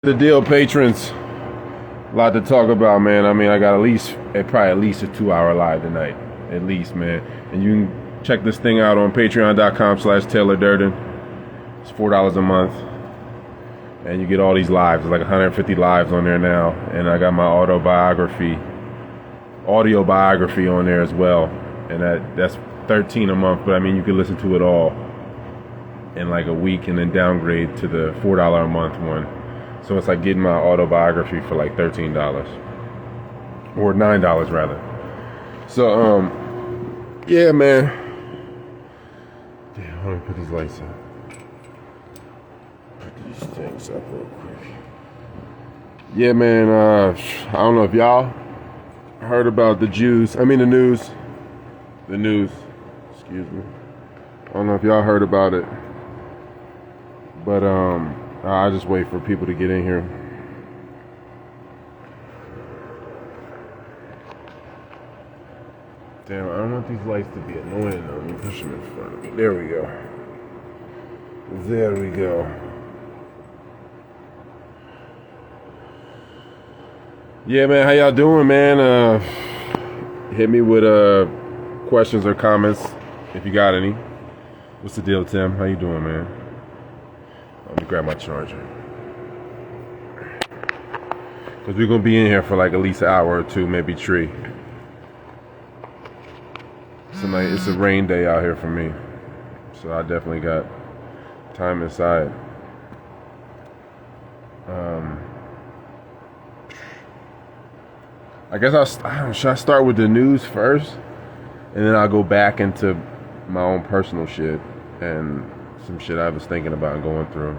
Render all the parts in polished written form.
The deal, patrons. A lot to talk about, man. I mean, I got probably at least a 2-hour live tonight, at least, man. And you can check this thing out on patreon.com/Taylor Durden. It's $4 a month, and you get all these lives. There's like 150 lives on there now, and I got my audio biography on there as well, and that's $13 a month. But I mean, you can listen to it all in like a week, and then downgrade to the $4 a month one. So it's like getting my autobiography for like $13 or $9 rather. So yeah, man. Damn, let me put these lights up. Put these things up real quick. Yeah, man. I don't know if y'all heard about the news. Excuse me. I don't know if y'all heard about it, but I'll just wait for people to get in here. Damn, I don't want these lights to be annoying though. Let me push them in front of me. There we go. Yeah, man, how y'all doing, man? Hit me with questions or comments if you got any. What's the deal, Tim? How you doing, man? Let me grab my charger. Because we're going to be in here for like at least an hour or two, maybe three. It's a rain day out here for me. So I definitely got time inside. I guess should I start with the news first? And then I'll go back into my own personal shit and some shit I was thinking about and going through.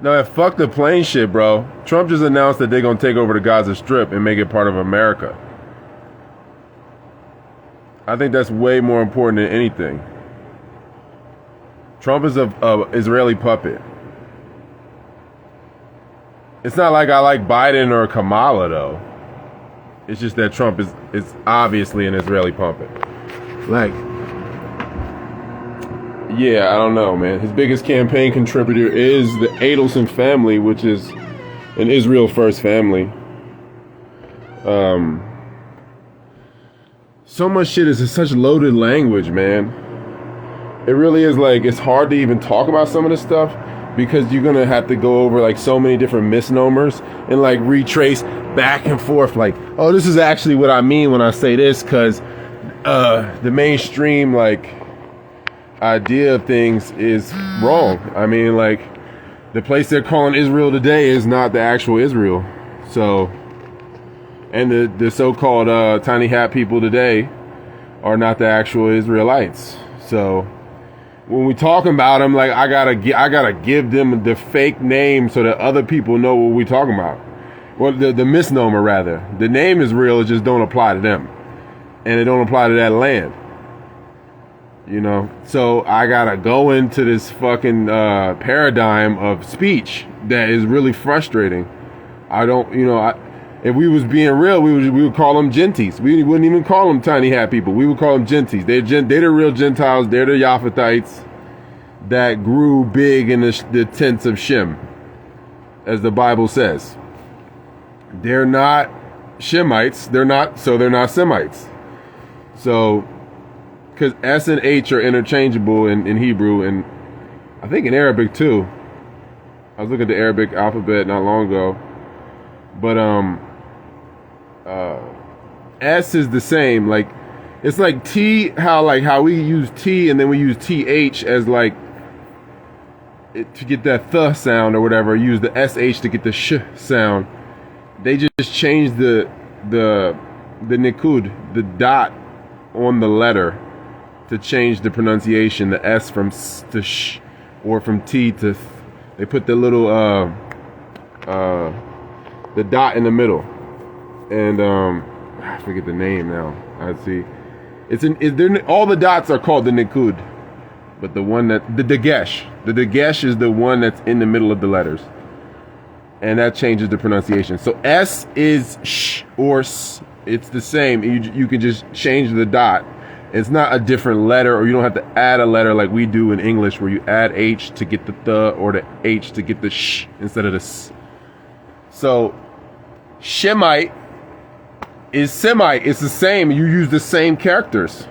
No, fuck the plane shit, bro. Trump just announced that they're gonna take over the Gaza Strip and make it part of America. I think that's way more important than anything. Trump is a Israeli puppet. It's not like I like Biden or Kamala though. It's just that Trump is obviously an Israeli puppet. Like, yeah, I don't know, man. His biggest campaign contributor is the Adelson family, which is an Israel first family. So much shit is such loaded language, man. It really is. Like, it's hard to even talk about some of this stuff because you're gonna have to go over like so many different misnomers and like retrace back and forth. Like, oh, this is actually what I mean when I say this, because the mainstream like idea of things is wrong. I mean, like, the place they're calling Israel today is not the actual Israel. So, and the so-called tiny hat people today are not the actual Israelites. So when we talking about them, like, I gotta give them the fake name so that other people know what we talking about. Well, the misnomer rather. The name is real, it just don't apply to them, and it don't apply to that land. You know, so I gotta go into this fucking paradigm of speech that is really frustrating. I don't, if we was being real, we would call them genties. We wouldn't even call them tiny hat people. We would call them genties. They're the real Gentiles. They're the Japhethites that grew big in the tents of Shem, as the Bible says. They're not Shemites. They're not Semites. So, because S and H are interchangeable in Hebrew, and I think in Arabic too. I was looking at the Arabic alphabet not long ago, but S is the same. Like, it's like T, how we use T and then we use TH as like to get that th sound or whatever. Use the SH to get the sh sound. They just changed the nikud, the dot on the letter, to change the pronunciation, the S from S to sh, or from T to th. They put the little the dot in the middle, and I forget the name now. I see. All the dots are called the nikud, but the one that the dagesh is the one that's in the middle of the letters, and that changes the pronunciation. So S is sh or s. It's the same. You can just change the dot It's not a different letter, or you don't have to add a letter like we do in English, where you add H to get the or the H to get the sh instead of the s. So Shemite is Semite. It's the same. You use the same characters,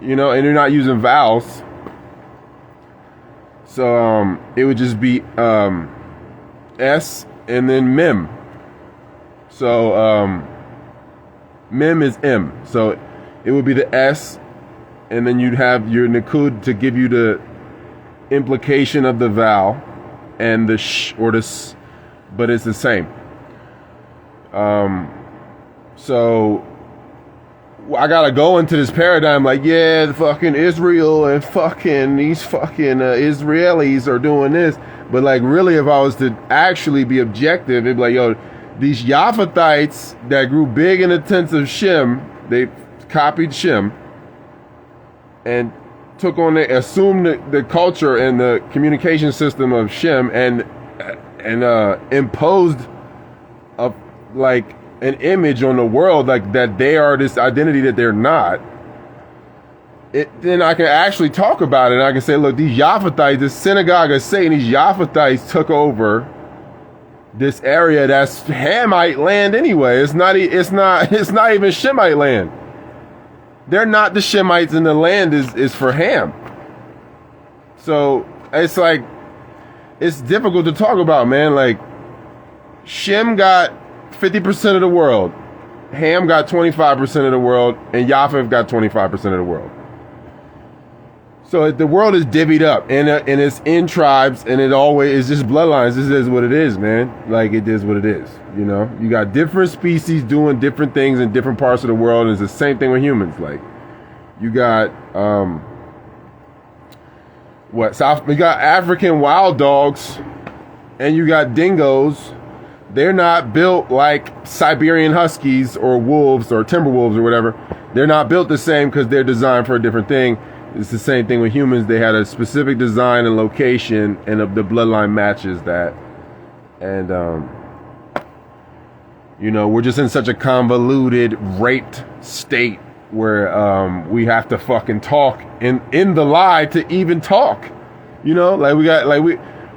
you know, and you're not using vowels. So it would just be S and then Mem. So Mem is M. So it would be the S, and then you'd have your Nikud to give you the implication of the vowel, and the sh or the s, but it's the same. So I gotta go into this paradigm like, yeah, the fucking Israel and fucking these fucking Israelis are doing this. But like, really, if I was to actually be objective, it'd be like, yo, these Yaphethites that grew big in the tents of Shem, they copied Shem and took on, they assumed the culture and the communication system of Shem and imposed a like an image on the world like that they are this identity that they're not. Then I can actually talk about it, and I can say, look, these Yaphethites, this synagogue of Satan, these Yaphethites took over this area that's Hamite land anyway. It's not even Shemite land. They're not the Shemites, and the land is for Ham. So it's like, it's difficult to talk about, man. Like, Shem got 50% of the world, Ham got 25% of the world, and Japheth got 25% of the world. So the world is divvied up, and it's in tribes, and it always is just bloodlines. This is what it is, man. Like, it is what it is. You know, you got different species doing different things in different parts of the world, and it's the same thing with humans. Like, you got you got African wild dogs, and you got dingoes. They're not built like Siberian Huskies or wolves or timber wolves or whatever. They're not built the same because they're designed for a different thing. It's the same thing with humans. They had a specific design and location, and the bloodline matches that. And, you know, we're just in such a convoluted, raped state where we have to fucking talk in the lie to even talk. You know, like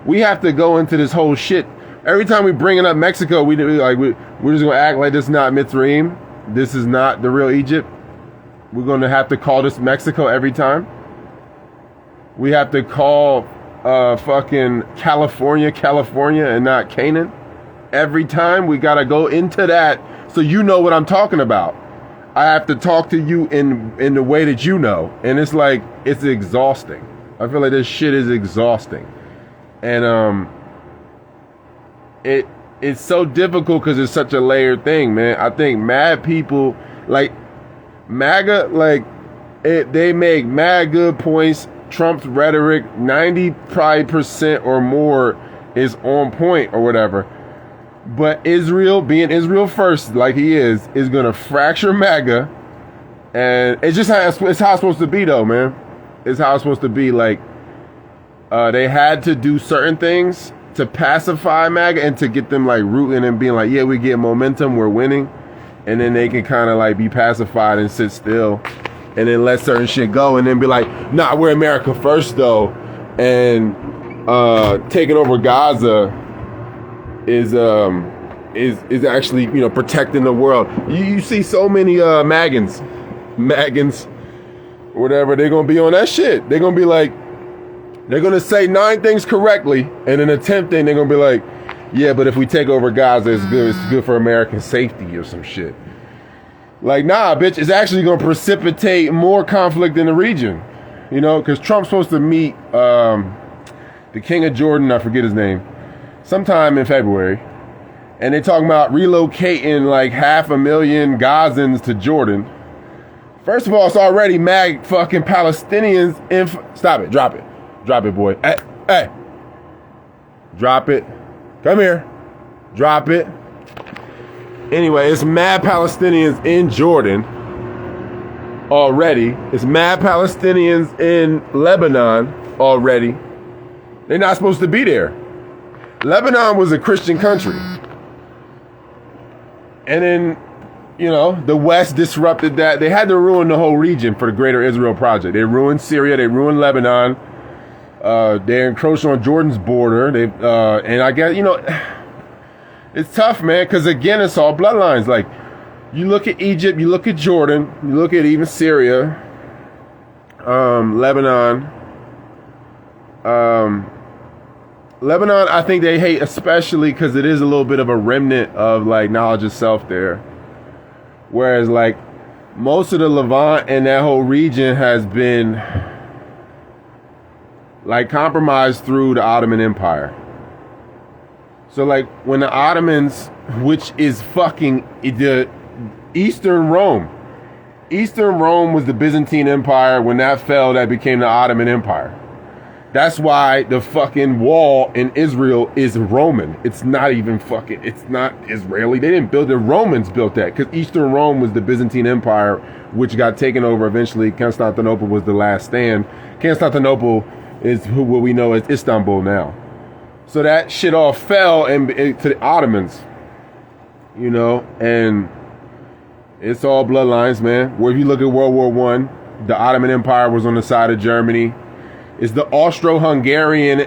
we have to go into this whole shit. Every time we bringing up Mexico, we're just gonna act like this is not Mitzrayim. This is not the real Egypt. We're gonna have to call this Mexico every time. We have to call fucking California, and not Canaan. Every time we gotta go into that, so you know what I'm talking about. I have to talk to you in the way that you know, and it's like, it's exhausting. I feel like this shit is exhausting, and it's so difficult because it's such a layered thing, man. I think mad people like MAGA, like they make mad good points. Trump's rhetoric, 90% or more is on point or whatever. But Israel, being Israel first, like he is gonna fracture MAGA, and it's just it's how it's supposed to be, though, man. It's how it's supposed to be. Like, they had to do certain things to pacify MAGA and to get them like rooting and being like, yeah, we get momentum, we're winning, and then they can kind of like be pacified and sit still, and then let certain shit go, and then be like, nah, we're America first though, and taking over Gaza is actually, you know, protecting the world. You see so many Magans, whatever, they're gonna be on that shit. They're gonna be like, they're gonna say 9 things correctly, and in a 10th thing, they're gonna be like, yeah, but if we take over Gaza, it's good for American safety or some shit. Like, nah, bitch, it's actually gonna precipitate more conflict in the region. You know, because Trump's supposed to meet the king of Jordan, I forget his name, sometime in February, and they're talking about relocating like 500,000 Gazans to Jordan. First of all, it's already fucking Palestinians in. Stop it, drop it, boy. Hey, drop it. Come here, drop it. Anyway, it's mad Palestinians in Jordan already. It's mad Palestinians in Lebanon already. They're not supposed to be there. Lebanon was a Christian country. And then you know, the West disrupted that. They had to ruin the whole region for the Greater Israel Project. They ruined Syria. They ruined Lebanon. They encroached on Jordan's border. And I guess, you know, it's tough, man, because again, it's all bloodlines. Like, you look at Egypt, you look at Jordan, you look at even Syria, Lebanon. Lebanon, I think they hate especially because it is a little bit of a remnant of like knowledge of self there. Whereas like most of the Levant and that whole region has been like compromised through the Ottoman Empire. So like when the Ottomans, which is fucking the Eastern Rome was the Byzantine Empire. When that fell, that became the Ottoman Empire. That's why the fucking wall in Israel is Roman. It's not Israeli. They didn't build it. The Romans built that because Eastern Rome was the Byzantine Empire, which got taken over eventually. Constantinople was the last stand. Constantinople is what we know as Istanbul now. So that shit all fell to the Ottomans, you know, and it's all bloodlines, man. Where if you look at World War I, the Ottoman Empire was on the side of Germany. It's the Austro-Hungarian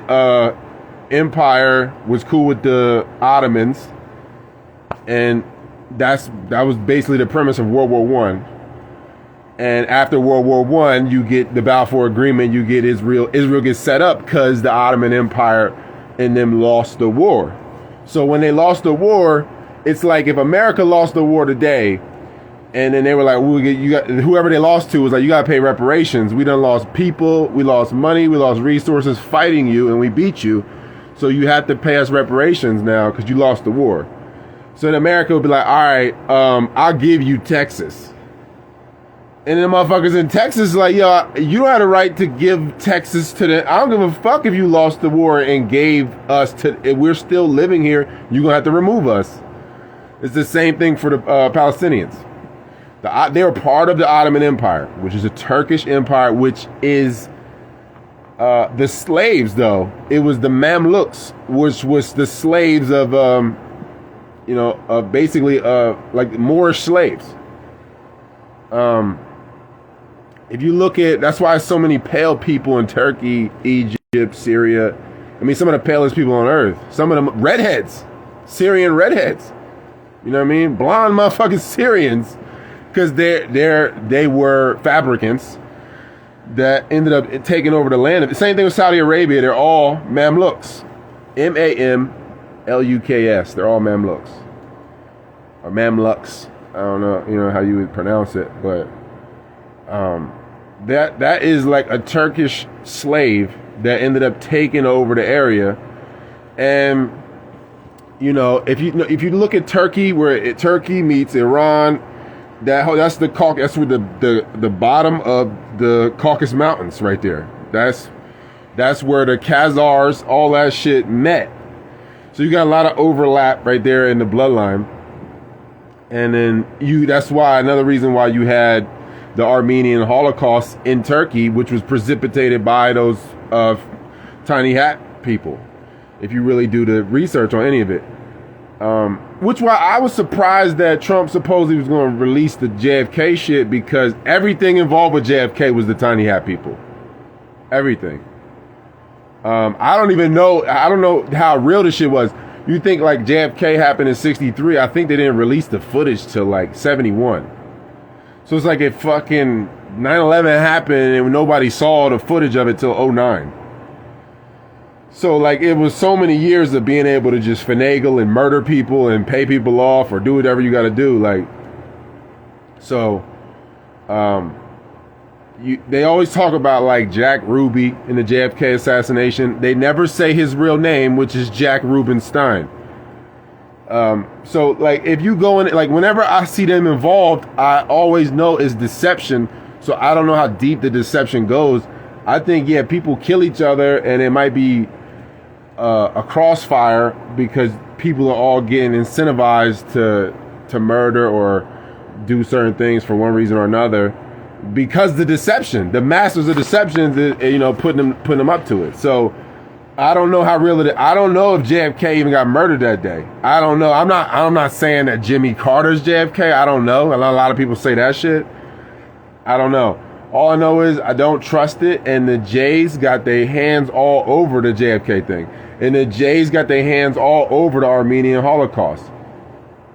Empire was cool with the Ottomans, and that was basically the premise of World War I. And after World War I, you get the Balfour Agreement. You get Israel. Israel gets set up because the Ottoman Empire and them lost the war. So when they lost the war, it's like if America lost the war today, and then they were like, whoever they lost to was like, you got to pay reparations. We done lost people, we lost money, we lost resources fighting you, and we beat you. So you have to pay us reparations now because you lost the war. So then America would be like, all right, I'll give you Texas. And then the motherfuckers in Texas like, yo, you don't have the right to give Texas to the... I don't give a fuck if you lost the war and gave us to... If we're still living here, you're going to have to remove us. It's the same thing for the Palestinians. They were part of the Ottoman Empire, which is a Turkish empire, which is the slaves, though. It was the Mamluks, which was the slaves of, basically like Moorish slaves. If you look at, that's why so many pale people in Turkey, Egypt, Syria. I mean, some of the palest people on earth. Some of them redheads, Syrian redheads. You know what I mean? Blonde motherfucking Syrians. Because they were fabricants that ended up taking over the land. The same thing with Saudi Arabia. They're all Mamluks. Mamluks. They're all Mamluks. Or Mamluks. I don't know, how you would pronounce it, but that is like a Turkish slave that ended up taking over the area. And if you look at Turkey, where Turkey meets Iran, that's the Caucasus. That's where the bottom of the Caucasus Mountains right there. That's where the Khazars, all that shit met. So you got a lot of overlap right there in the bloodline. And then that's why another reason why you had the Armenian Holocaust in Turkey, which was precipitated by those tiny hat people. If you really do the research on any of it. Which why I was surprised that Trump supposedly was going to release the JFK shit, because everything involved with JFK was the tiny hat people. Everything. I don't know how real this shit was. You think like JFK happened in 63. I think they didn't release the footage till like 71. So it's like if fucking 9/11 happened and nobody saw the footage of it till 09. So like it was so many years of being able to just finagle and murder people and pay people off or do whatever you got to do. Like, so, they always talk about like Jack Ruby in the JFK assassination. They never say his real name, which is Jack Rubenstein. So like if you go in, like whenever I see them involved, I always know it's deception. So I don't know how deep the deception goes. I think, yeah, people kill each other and it might be a crossfire because people are all getting incentivized to murder or do certain things for one reason or another, because the masters of deception, putting them up to it. So I don't know how real it is. I don't know if JFK even got murdered that day. I don't know. I'm not saying that Jimmy Carter's JFK. I don't know. A lot of people say that shit. I don't know. All I know is I don't trust it, and the Jays got their hands all over the JFK thing. And the Jays got their hands all over the Armenian Holocaust.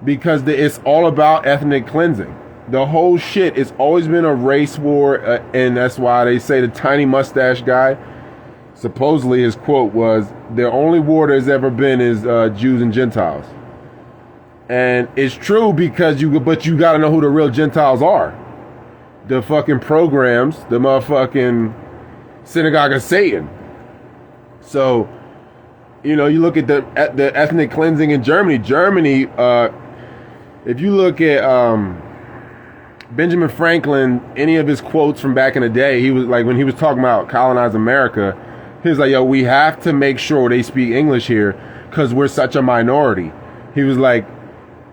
Because it's all about ethnic cleansing. The whole shit, it's always been a race war, and that's why they say the tiny mustache guy, supposedly his quote was, the only war there's ever been is Jews and Gentiles. And it's true because you gotta know who the real Gentiles are. The fucking programs, the motherfucking synagogue of Satan. So, you know, you look at the ethnic cleansing in Germany. Germany, if you look at Benjamin Franklin, any of his quotes from back in the day, he was like, when he was talking about colonizing America, he was like, yo, we have to make sure they speak English here because we're such a minority. He was like,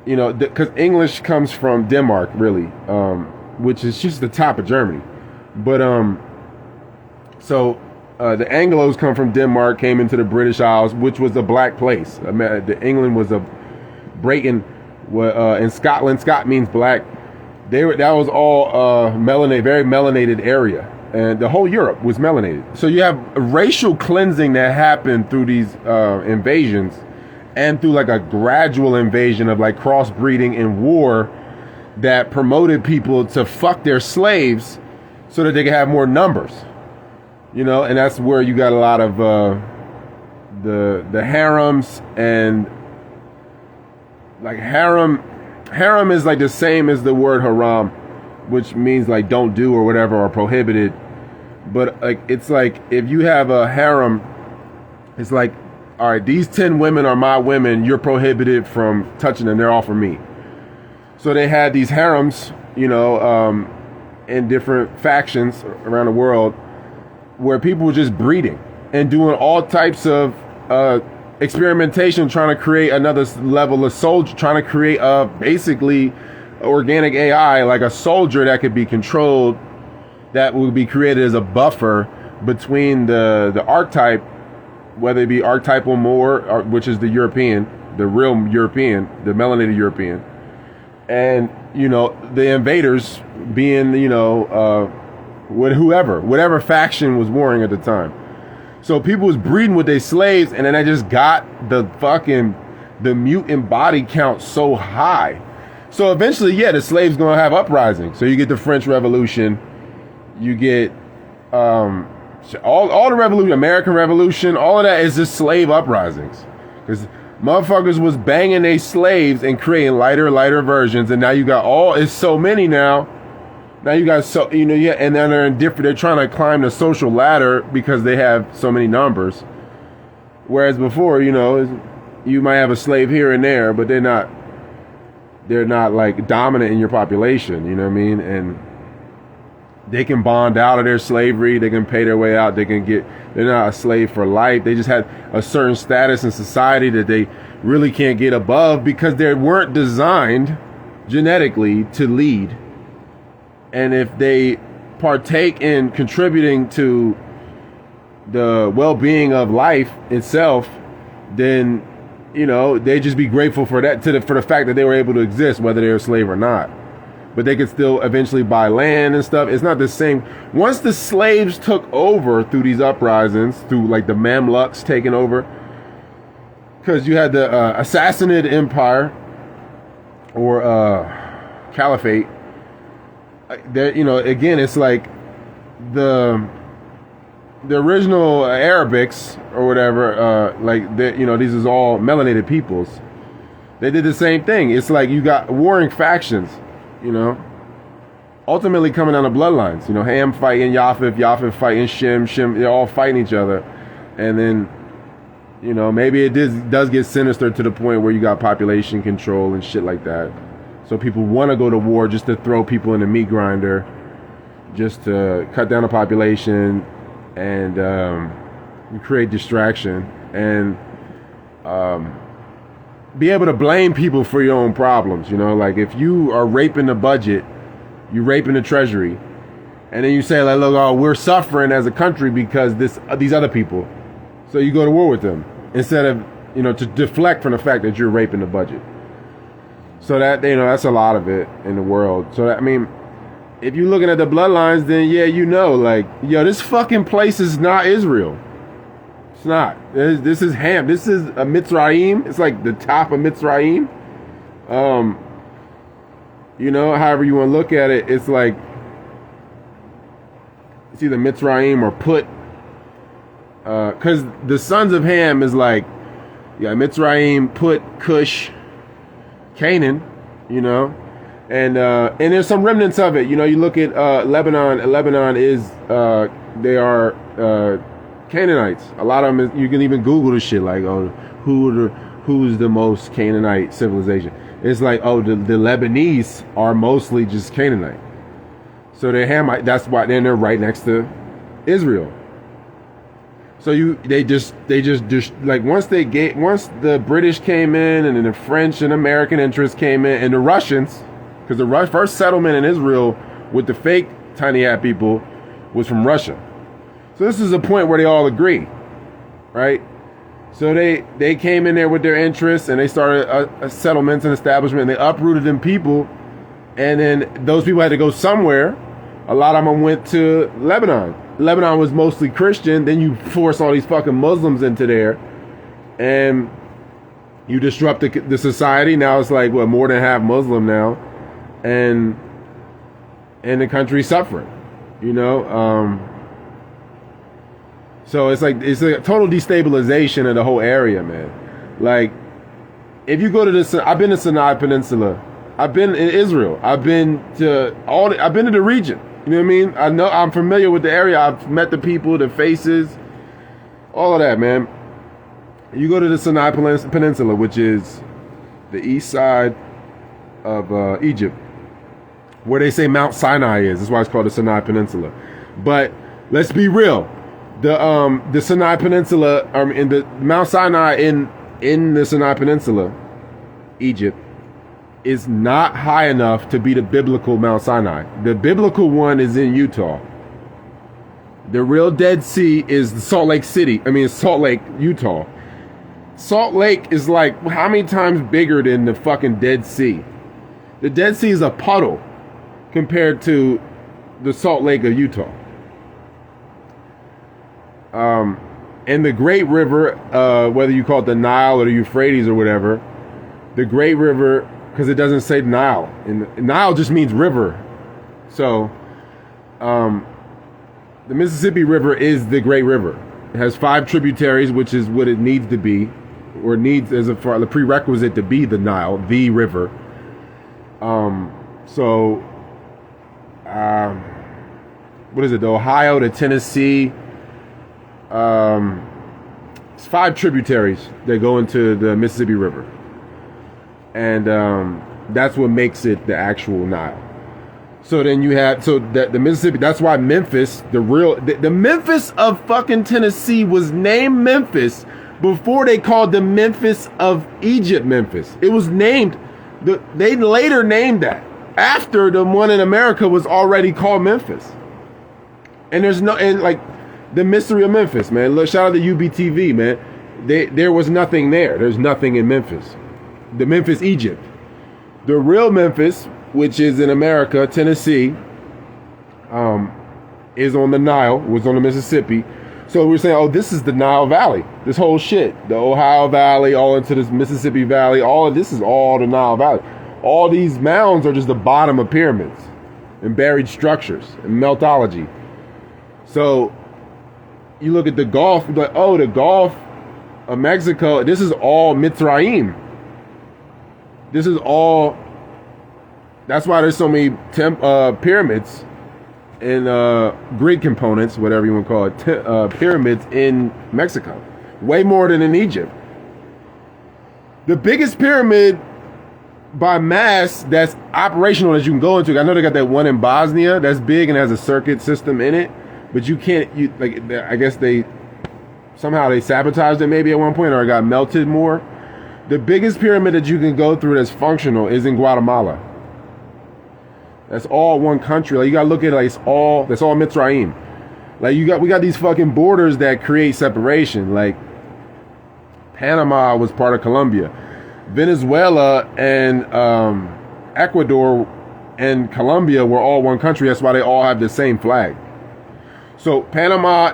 you know, because English comes from Denmark, really. Which is just the top of Germany. But the Anglos come from Denmark, came into the British Isles, which was a black place. England was a Britain, in Scotland. Scot means black. That was all very melanated area, and the whole Europe was melanated. So you have racial cleansing that happened through these invasions, and through like a gradual invasion of like crossbreeding and war that promoted people to fuck their slaves so that they could have more numbers, you know. And that's where you got a lot of the harems, and like harem is like the same as the word haram, which means like don't do or whatever, or prohibited. But like it's like if you have a harem, it's like, all right, these 10 women are my women, you're prohibited from touching them, they're all for me. So they had these harems, you know, in different factions around the world, where people were just breeding and doing all types of experimentation, trying to create another level of soldier, trying to create basically organic AI, like a soldier that could be controlled, that would be created as a buffer between the archetype, whether it be archetypal Moor, which is the European, the real European, the melanated European, and, you know, the invaders being, you know, whatever faction was warring at the time. So people was breeding with their slaves, and then they just got the mutant body count so high. So eventually, yeah, the slaves gonna have uprising. So you get the French Revolution, you get all the revolution, American Revolution, all of that is just slave uprisings. Because motherfuckers was banging their slaves and creating lighter versions, and now you got it's so many now. Now you got and then they're trying to climb the social ladder because they have so many numbers. Whereas before, you know, you might have a slave here and there, but they're not like dominant in your population, you know what I mean? And they can bond out of their slavery, they can pay their way out, they're not a slave for life. They just had a certain status in society that they really can't get above because they weren't designed genetically to lead. And if they partake in contributing to the well-being of life itself, then, you know, they just be grateful for that, for the fact that they were able to exist, whether they're a slave or not. But they could still eventually buy land and stuff. It's not the same. Once the slaves took over through these uprisings, through like the Mamluks taking over, because you had the Assassinid Empire or Caliphate. That, you know, again, it's like the original Arabics or whatever, you know, these is all melanated peoples. They did the same thing. It's like you got warring factions, you know, ultimately coming down the bloodlines. You know, Ham fighting Japheth, Japheth fighting Shem, they're all fighting each other. And then, you know, maybe it does get sinister to the point where you got population control and shit like that. So people want to go to war just to throw people in the meat grinder, just to cut down the population and create distraction and be able to blame people for your own problems. You know, like if you are raping the budget, you're raping the treasury, and then you say, like, look, oh, we're suffering as a country because these other people. So you go to war with them instead of, to deflect from the fact that you're raping the budget. So that, that's a lot of it in the world. So that, if you're looking at the bloodlines, then yeah, this fucking place is not Israel. It's not. This is Ham. This is a Mitzrayim. It's like the top of Mitzrayim. However you want to look at it, it's like it's either Mitzrayim or Put. Because the sons of Ham is like, Mitzrayim, Put, Cush, Canaan, and there's some remnants of it. You look at Lebanon. Lebanon is they are Canaanites. A lot of them. You can even Google this shit. Like, who's the most Canaanite civilization? It's like, the Lebanese are mostly just Canaanite. So they're Hamite. That's why then they're right next to Israel. So they just like once the British came in, and then the French and American interests came in, and the Russians, because the first settlement in Israel with the fake tiny hat people was from Russia. So this is a point where they all agree, right? So they came in there with their interests, and they started a settlements and establishment, and they uprooted them people, and then those people had to go somewhere. A lot of them went to Lebanon. Lebanon was mostly Christian. Then you force all these fucking Muslims into there, and you disrupt the society. Now it's like, more than half Muslim now, and the country's suffering, So it's a total destabilization of the whole area, man. Like, if you go to I've been to Sinai Peninsula, I've been in Israel, I've been to the region. You know what I mean? I'm familiar with the area. I've met the people, the faces, all of that, man. You go to the Sinai Peninsula, which is the east side of Egypt, where they say Mount Sinai is. That's why it's called the Sinai Peninsula. But let's be real. The Sinai Peninsula, in the Mount Sinai in the Sinai Peninsula, Egypt, is not high enough to be the biblical Mount Sinai. The biblical one is in Utah. The real Dead Sea is Salt Lake, Utah. Salt Lake is like how many times bigger than the fucking Dead Sea? The Dead Sea is a puddle compared to the Salt Lake of Utah. And the Great River, whether you call it the Nile or the Euphrates or whatever, the Great River, because it doesn't say Nile, and Nile just means river. So, the Mississippi River is the Great River. It has 5 tributaries, which is what it needs to be, or needs as a prerequisite to be the Nile, the river. What is it? The Ohio, the Tennessee. It's 5 tributaries that go into the Mississippi River, and that's what makes it the actual Nile. So then you have the Mississippi. That's why Memphis, the Memphis of fucking Tennessee, was named Memphis before they called the Memphis of Egypt Memphis. It was named. They later named that after the one in America was already called Memphis. And the mystery of Memphis, man. Look, shout out to UBTV, man. There was nothing there. There's nothing in Memphis. The Memphis, Egypt. The real Memphis, which is in America, Tennessee, is on the Nile, was on the Mississippi. So we're saying, this is the Nile Valley. This whole shit. The Ohio Valley, all into this Mississippi Valley, all of this is all the Nile Valley. All these mounds are just the bottom of pyramids and buried structures and meltology. So you look at the Gulf, you're like, the Gulf of Mexico, this is all Mitzrayim. This is all, that's why there's so many pyramids and grid components, whatever you want to call it, pyramids in Mexico. Way more than in Egypt. The biggest pyramid by mass that's operational that you can go into, I know they got that one in Bosnia that's big and has a circuit system in it, but you can't, I guess they sabotaged it maybe at one point, or it got melted more. The biggest pyramid that you can go through that's functional is in Guatemala. That's all one country. Like, you gotta look at it like that's all Mitzrayim. Like we got these fucking borders that create separation. Like Panama was part of Colombia. Venezuela and Ecuador and Colombia were all one country. That's why they all have the same flag. So Panama,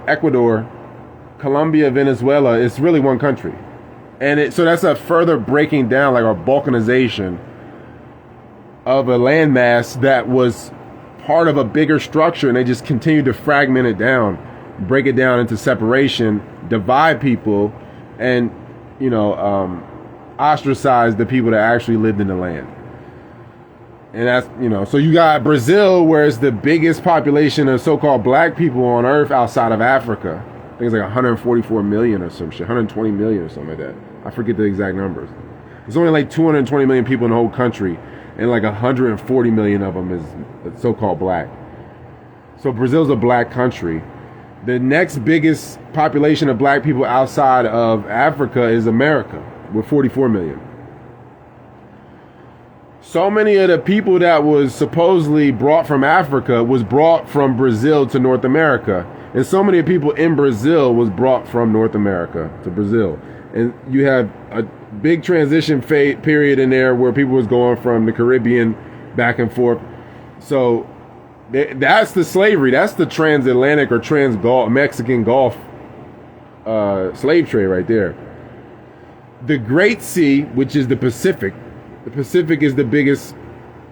Ecuador, Colombia, Venezuela, it's really one country. And so that's a further breaking down, like a balkanization of a landmass that was part of a bigger structure, and they just continued to fragment it down, break it down into separation, divide people, and, ostracize the people that actually lived in the land. And that's, so you got Brazil, where it's the biggest population of so-called black people on earth outside of Africa. I think it's like 144 million or some shit, 120 million or something like that. I forget the exact numbers. There's only like 220 million people in the whole country, and like 140 million of them is so-called black. So Brazil's a black country. The next biggest population of black people outside of Africa is America, with 44 million. So many of the people that was supposedly brought from Africa was brought from Brazil to North America. And so many people in Brazil was brought from North America to Brazil. And you have a big transition period in there where people was going from the Caribbean back and forth. So that's the slavery. That's the transatlantic or trans-Gulf, Mexican Gulf slave trade right there. The Great Sea, which is the Pacific is the biggest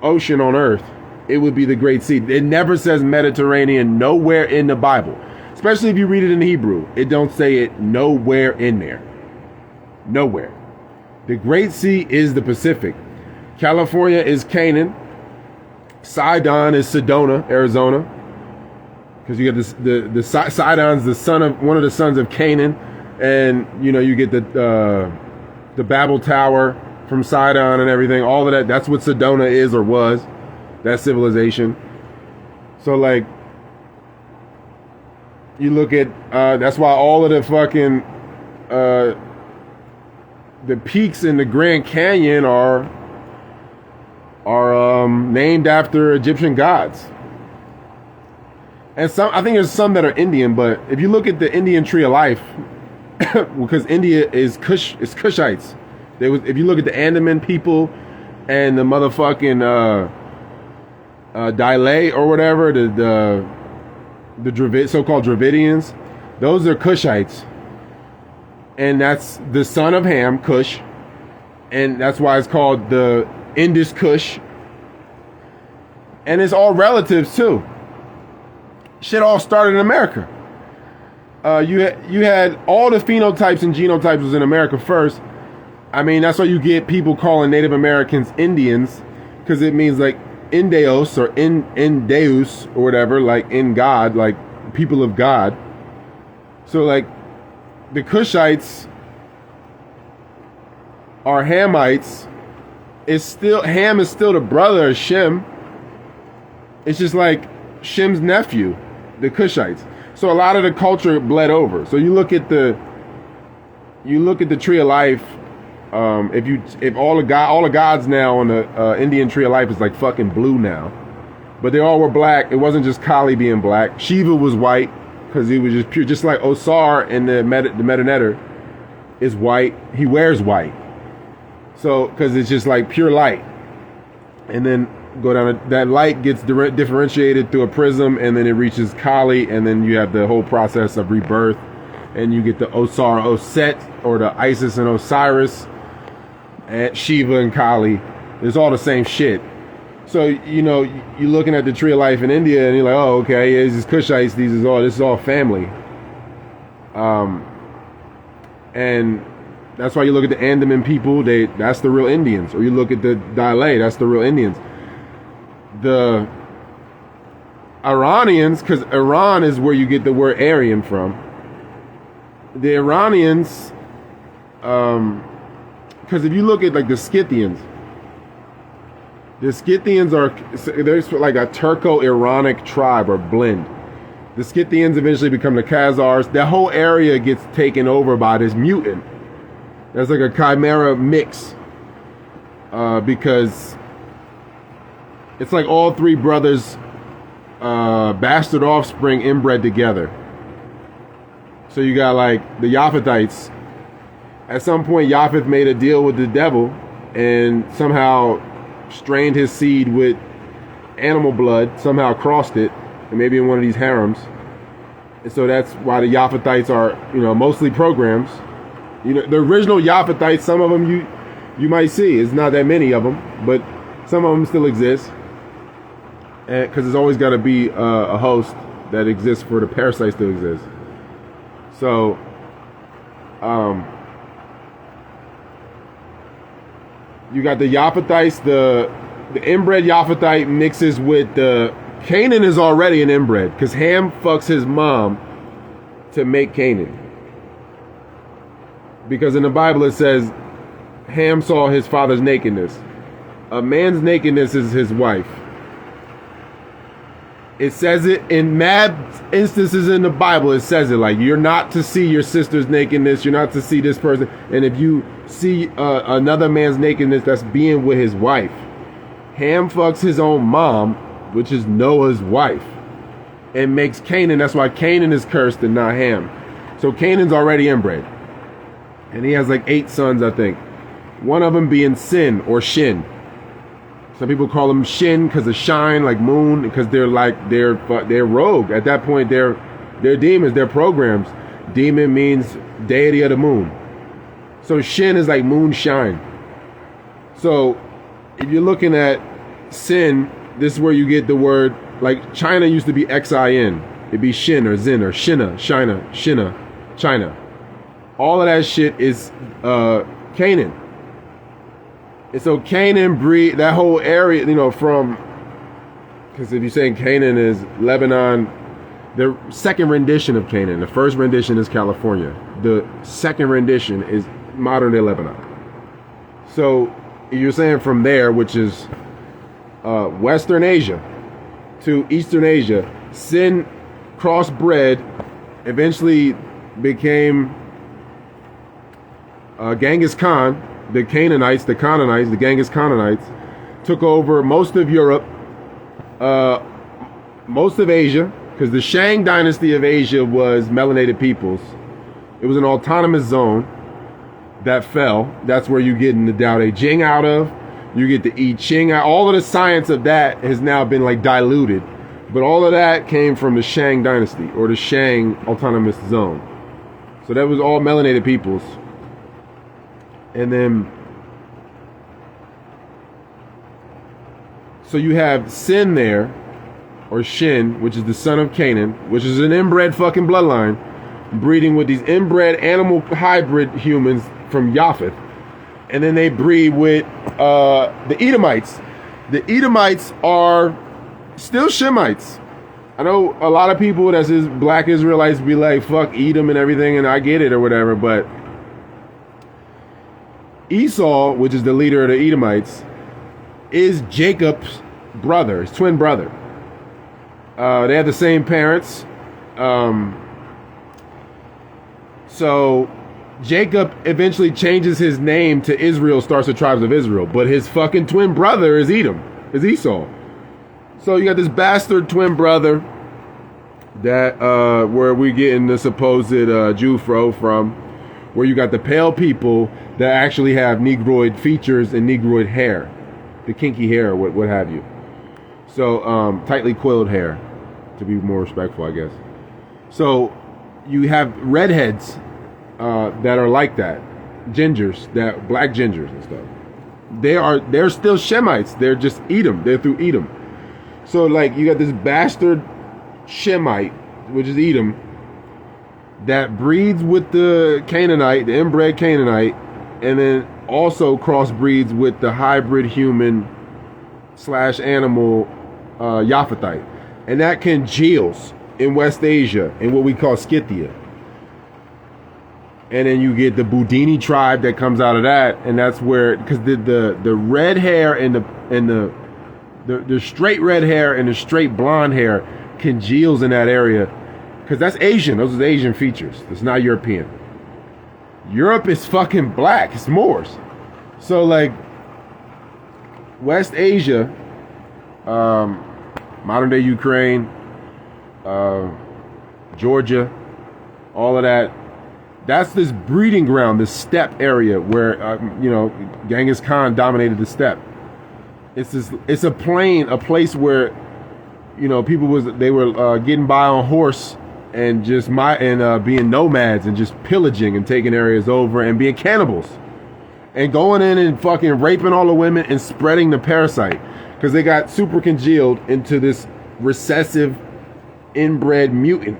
ocean on earth. It would be the Great Sea. It never says Mediterranean nowhere in the Bible, especially if you read it in Hebrew. It don't say it nowhere in there. Nowhere. The Great Sea is the Pacific. California is Canaan. Sidon is Sedona, Arizona, because you get the Sidon's the son of one of the sons of Canaan, and you get the Babel Tower from Sidon and everything. All of that. That's what Sedona is or was. That civilization. So like, you look at that's why all of the fucking the peaks in the Grand Canyon are named after Egyptian gods. And I think there's some that are Indian, but if you look at the Indian Tree of Life, because India is Kushites. If you look at the Andaman people and the motherfucking Dalai or whatever, the so-called Dravidians, those are Kushites. And that's the son of Ham, Cush. And that's why it's called the Indus Kush. And it's all relatives too. Shit all started in America. You had all the phenotypes and genotypes was in America first. I mean, that's why you get people calling Native Americans Indians, because it means like Indeos or in Deus or whatever, like in God, like people of God. So like the Kushites are Hamites. Ham is still the brother of Shem. It's just like Shem's nephew, the Kushites. So a lot of the culture bled over. So you look at the Tree of Life. If all the gods now on the Indian Tree of Life is like fucking blue now, but they all were black. It wasn't just Kali being black. Shiva was white because he was just pure, just like Osar in the Medu Neter is white. He wears white, so because it's just like pure light. And then go down that light gets differentiated through a prism, and then it reaches Kali, and then you have the whole process of rebirth, and you get the Osar Oset, or the Isis and Osiris, and Shiva and Kali. It's all the same shit. So you're looking at the Tree of Life in India, and you're like, oh, okay, this is Kushites. This is all family. And that's why you look at the Andaman people. That's the real Indians. Or you look at the Dalai. That's the real Indians. The Iranians, because Iran is where you get the word Aryan from. The Iranians, because if you look at like the Scythians there's like a Turco-Iranic tribe or blend. The Scythians eventually become the Khazars. That whole area gets taken over by this mutant. That's like a chimera mix, because it's like all three brothers bastard offspring inbred together. So you got like the Japhethites. At some point, Japheth made a deal with the devil and somehow strained his seed with animal blood, somehow crossed it, and maybe in one of these harems. And so that's why the Japhethites are, mostly programs. The original Japhethites, some of them you might see. It's not that many of them, but some of them still exist. Because there's always got to be a host that exists for the parasites to exist. So, you got the Japhethites, the inbred Japhethite mixes with the... Canaan is already an inbred, because Ham fucks his mom to make Canaan. Because in the Bible it says, Ham saw his father's nakedness. A man's nakedness is his wife. It says it in mad instances in the Bible. It says it like, you're not to see your sister's nakedness. You're not to see this person. And if you see another man's nakedness, that's being with his wife. Ham fucks his own mom, which is Noah's wife, and makes Canaan. That's why Canaan is cursed and not Ham. So Canaan's already inbred. And he has like 8 sons, I think. One of them being Sin or Shin. Some people call them Shin because of shine, like moon, because they're rogue. At that point, they're demons, they're programs. Demon means deity of the moon. So Shin is like moonshine. So if you're looking at Sin, this is where you get the word, like China used to be Xin. It'd be Shin or Zin or Shina, Shina, Shina, China. All of that shit is Canaan. And so Canaan breed, that whole area, from, because if you're saying Canaan is Lebanon, the second rendition of Canaan, the first rendition is California. The second rendition is modern day Lebanon. So you're saying from there, which is Western Asia to Eastern Asia, Sin crossbred, eventually became Genghis Khan. The Canaanites, the Genghis Khananites, took over most of Europe, most of Asia, because the Shang dynasty of Asia was melanated peoples. It was an autonomous zone that fell. That's where you get in the Tao Te Ching out of. You get the I Ching out. All of the science of that has now been like diluted. But all of that came from the Shang dynasty or the Shang autonomous zone. So that was all melanated peoples. And then, so you have Sin there, or Shin, which is the son of Canaan, which is an inbred fucking bloodline, breeding with these inbred animal hybrid humans from Japheth. And then they breed with the Edomites. The Edomites are still Shemites. I know a lot of people that's black Israelites be like, fuck Edom and everything, and I get it or whatever, but Esau, which is the leader of the Edomites, is Jacob's brother, his twin brother. They have the same parents. So Jacob eventually changes his name to Israel, starts the tribes of Israel. But his fucking twin brother is Edom, is Esau. So you got this bastard twin brother that where we getting the supposed Jufro from, where you got the pale people that actually have Negroid features and Negroid hair, the kinky hair, what have you. So tightly coiled hair, to be more respectful, I guess. So you have redheads that are like that, gingers, that black gingers and stuff. They're still Shemites. They're just Edom. They're through Edom. So like you got this bastard Shemite, which is Edom, that breeds with the Canaanite, the inbred Canaanite, and then also crossbreeds with the hybrid human / animal Japhethite. And that congeals in West Asia in what we call Scythia. And then you get the Budini tribe that comes out of that, and that's where, because the red hair and the straight red hair and the straight blonde hair congeals in that area, because that's Asian. Those are Asian features. It's not European. Europe is fucking black. It's Moors. So like West Asia, modern day Ukraine, Georgia, all of that. That's this breeding ground, this steppe area where Genghis Khan dominated the steppe. It's a place where people were getting by on horse and just being nomads and just pillaging and taking areas over and being cannibals and going in and fucking raping all the women and spreading the parasite because they got super congealed into this recessive inbred mutant.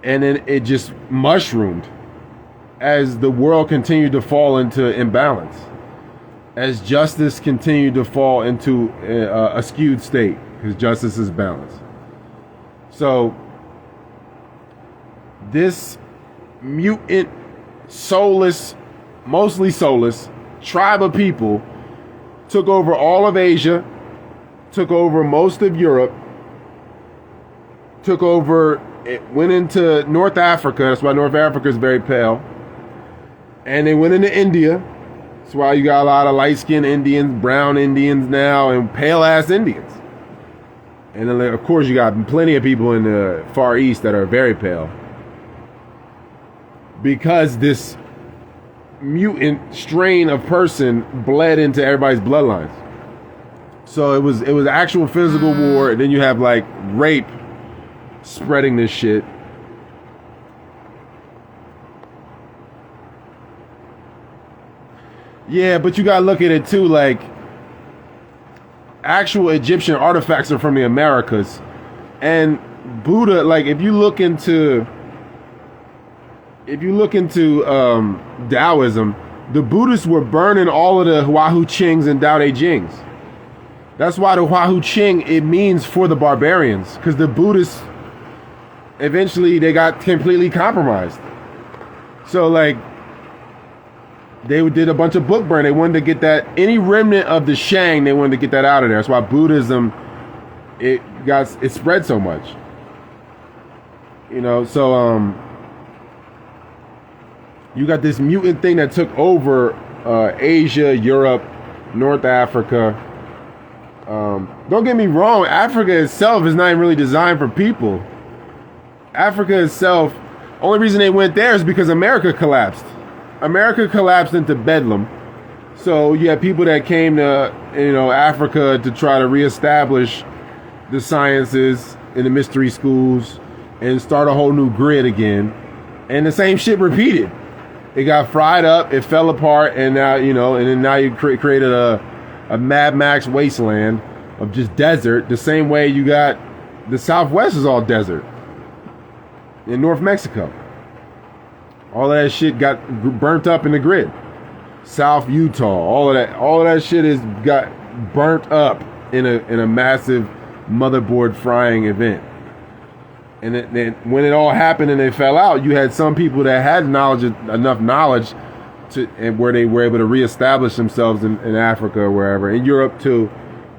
And then it just mushroomed as the world continued to fall into imbalance, as justice continued to fall into a skewed state, because justice is balance. So this mutant, soulless, mostly soulless tribe of people took over all of Asia, took over most of Europe, went into North Africa. That's why North Africa is very pale. And they went into India. That's why you got a lot of light-skinned Indians, brown Indians now, and pale-ass Indians. And then, of course, you got plenty of people in the Far East that are very pale. Because this mutant strain of person bled into everybody's bloodlines. So it was actual physical war. And then you have, like, rape spreading this shit. Yeah, but you gotta look at it too, like actual Egyptian artifacts are from the Americas. And Buddha, like if you look into Taoism, the Buddhists were burning all of the Huahu Qings and Tao Te Chings. That's why the Huahu Qing, it means for the barbarians, because the Buddhists eventually they got completely compromised. So like they did a bunch of book burn. They wanted to get that any remnant of the Shang, they wanted to get that out of there. That's why Buddhism it spread so much. So you got this mutant thing that took over Asia, Europe, North Africa. Don't get me wrong, Africa itself is not even really designed for people. Africa itself, only reason they went there is because America collapsed. America collapsed into bedlam. So you have people that came to Africa to try to reestablish the sciences in the mystery schools and start a whole new grid again. And the same shit repeated. It got fried up, it fell apart, and now you created a Mad Max wasteland of just desert. The same way you got the Southwest is all desert in North Mexico. All of that shit got burnt up in the grid. South Utah, all of that shit is got burnt up in a massive motherboard frying event. And then when it all happened and they fell out, you had some people that had enough knowledge and where they were able to reestablish themselves in Africa or wherever, in Europe too.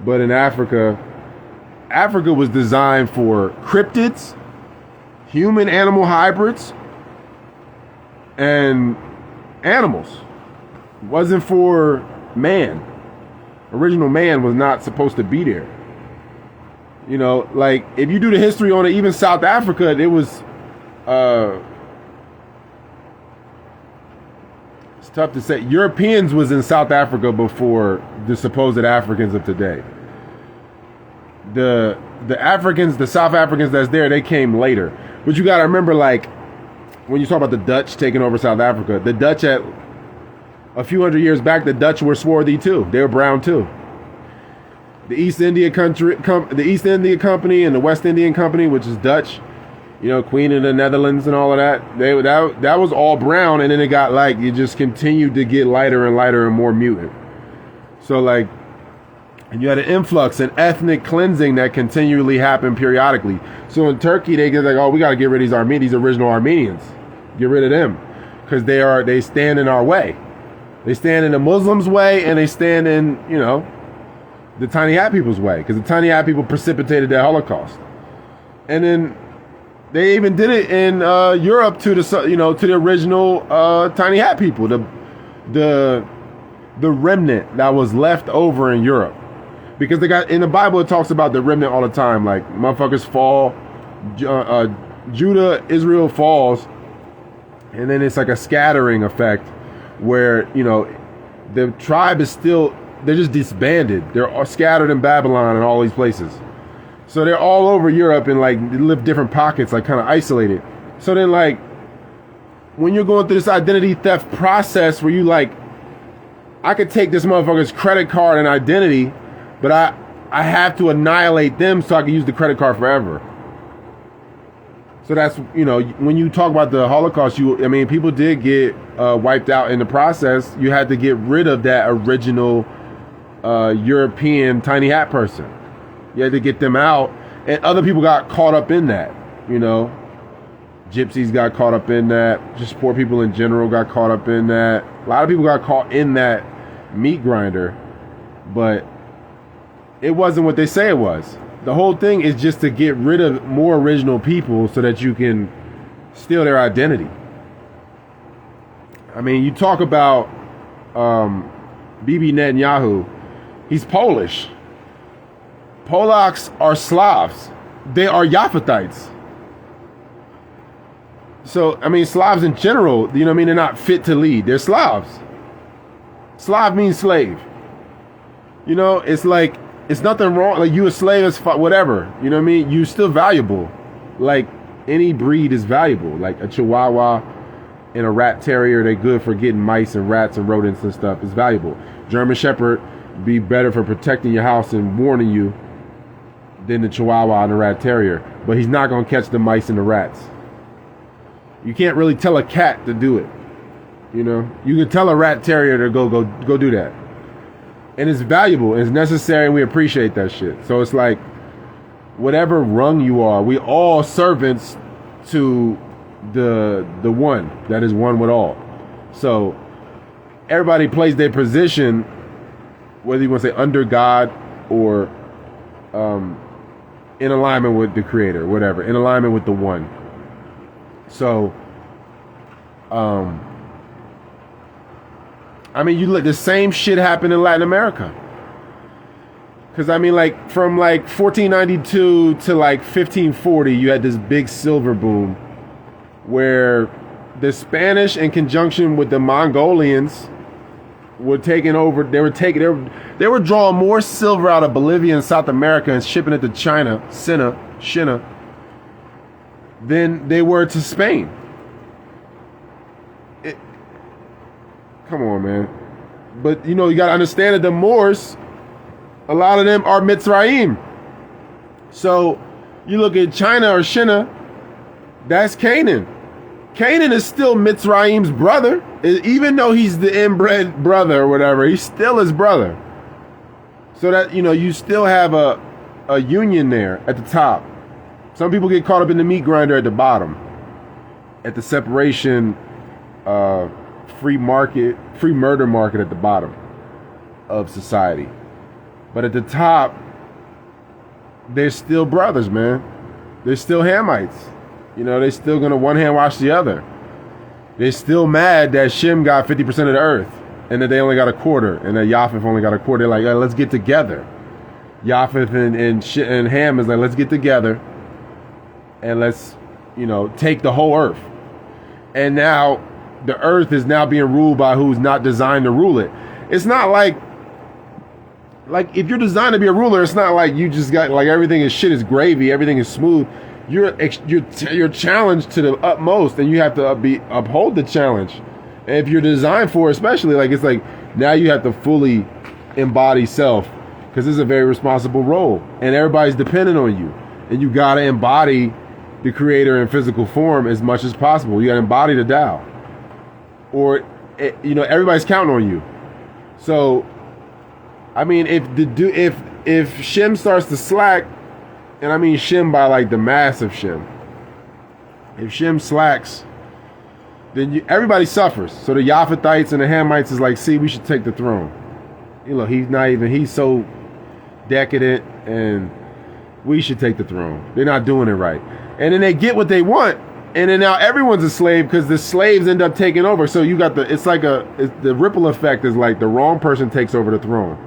But in Africa was designed for cryptids, human-animal hybrids, and animals. It wasn't for man. Original man was not supposed to be there. Like if you do the history on it, even South Africa, it was it's tough to say. Europeans was in South Africa before the supposed Africans of today. The Africans, the South Africans that's there, they came later. But you gotta remember, like, when you talk about the Dutch taking over South Africa, the Dutch at a few hundred years back, the Dutch were swarthy too. They were brown too. The East India Company and the West Indian Company, which is Dutch, Queen of the Netherlands and all of that, that was all brown, and then it got it just continued to get lighter and lighter and more mutant. So and you had an influx and ethnic cleansing that continually happened periodically. So in Turkey, they get we got to get rid of these original Armenians, get rid of them, because they stand in our way. They stand in the Muslims' way, and they stand in the Tiny Hat people's way, because the Tiny Hat people precipitated that Holocaust. And then they even did it in Europe to the original Tiny Hat people, the remnant that was left over in Europe. because they got in the Bible it talks about the remnant all the time. Like motherfuckers fall, Judah, Israel falls, and then it's like a scattering effect where the tribe is still, they're just disbanded. They're all scattered in Babylon and all these places. So they're all over Europe and like they live different pockets, like kind of isolated. So then like when you're going through this identity theft process where you like, I could take this motherfucker's credit card and identity, but I have to annihilate them so I can use the credit card forever. So that's, when you talk about the Holocaust, people did get wiped out in the process. You had to get rid of that original European tiny hat person. You had to get them out, and other people got caught up in that, Gypsies got caught up in that. Just poor people in general got caught up in that. A lot of people got caught in that meat grinder, but it wasn't what they say it was. The whole thing is just to get rid of more original people so that you can steal their identity. I mean, you talk about Bibi Netanyahu. He's Polish. Polacks are Slavs. They are Japhethites. So, Slavs in general, they're not fit to lead. They're Slavs. Slav means slave. It's like, it's nothing wrong. Like, you a slave, is whatever. You're still valuable. Like, any breed is valuable. Like, a Chihuahua and a Rat Terrier, they're good for getting mice and rats and rodents and stuff. It's valuable. German Shepherd be better for protecting your house and warning you than the Chihuahua and the Rat Terrier. But he's not going to catch the mice and the rats. You can't really tell a cat to do it. You can tell a Rat Terrier to go do that. And it's valuable, it's necessary, and we appreciate that shit. So it's like, whatever rung you are, we all servants to the one that is one with all. So everybody plays their position, whether you want to say under God or in alignment with the Creator, whatever, in alignment with the one. So, you look, the same shit happened in Latin America. Because, from 1492 to 1540, you had this big silver boom where the Spanish, in conjunction with the Mongolians, were taking over. They were drawing more silver out of Bolivia and South America and shipping it to China, China, than they were to Spain. Come on, man. But, you got to understand that the Moors, a lot of them are Mitzrayim. So, you look at China or Shinnah, that's Canaan. Canaan is still Mitzrayim's brother. Even though he's the inbred brother or whatever, he's still his brother. So that, you still have a union there at the top. Some people get caught up in the meat grinder at the bottom. At the separation, free murder market at the bottom of society. But at the top, they're still brothers, man. They're still Hamites. They're still gonna one hand wash the other. They're still mad that Shem got 50% of the earth and that they only got a quarter, and that Japheth only got a quarter. They're like, hey, let's get together. Japheth and Ham is like, let's get together and let's, take the whole earth. And now the earth is now being ruled by who's not designed to rule it. It's not like if you're designed to be a ruler, it's not like you just got everything is shit is gravy, everything is smooth. You're challenged to the utmost, and you have to uphold the challenge. And if you're designed for it, especially it's like now you have to fully embody self, because this is a very responsible role, and everybody's dependent on you, and you gotta embody the Creator in physical form as much as possible. You gotta embody the Tao, or everybody's counting on you. So, if Shem starts to slack. And Shem by the massive Shem. If Shem slacks, then everybody suffers. So the Japhethites and the Hamites is like, see, we should take the throne. He's so decadent, and we should take the throne. They're not doing it right. And then they get what they want, and then now everyone's a slave because the slaves end up taking over. So you got the ripple effect is like the wrong person takes over the throne.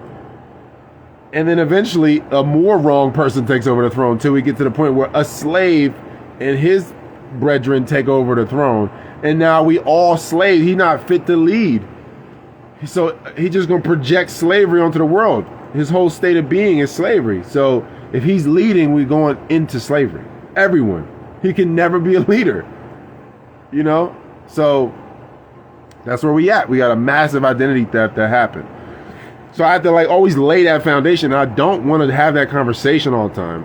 And then eventually a more wrong person takes over the throne till we get to the point where a slave and his brethren take over the throne. And now we all slaves. He's not fit to lead. So he's just going to project slavery onto the world. His whole state of being is slavery. So if he's leading, we're going into slavery. Everyone. He can never be a leader. You know? So that's where we at. We got a massive identity theft that happened. So I have to like always lay that foundation. I don't want to have that conversation all the time.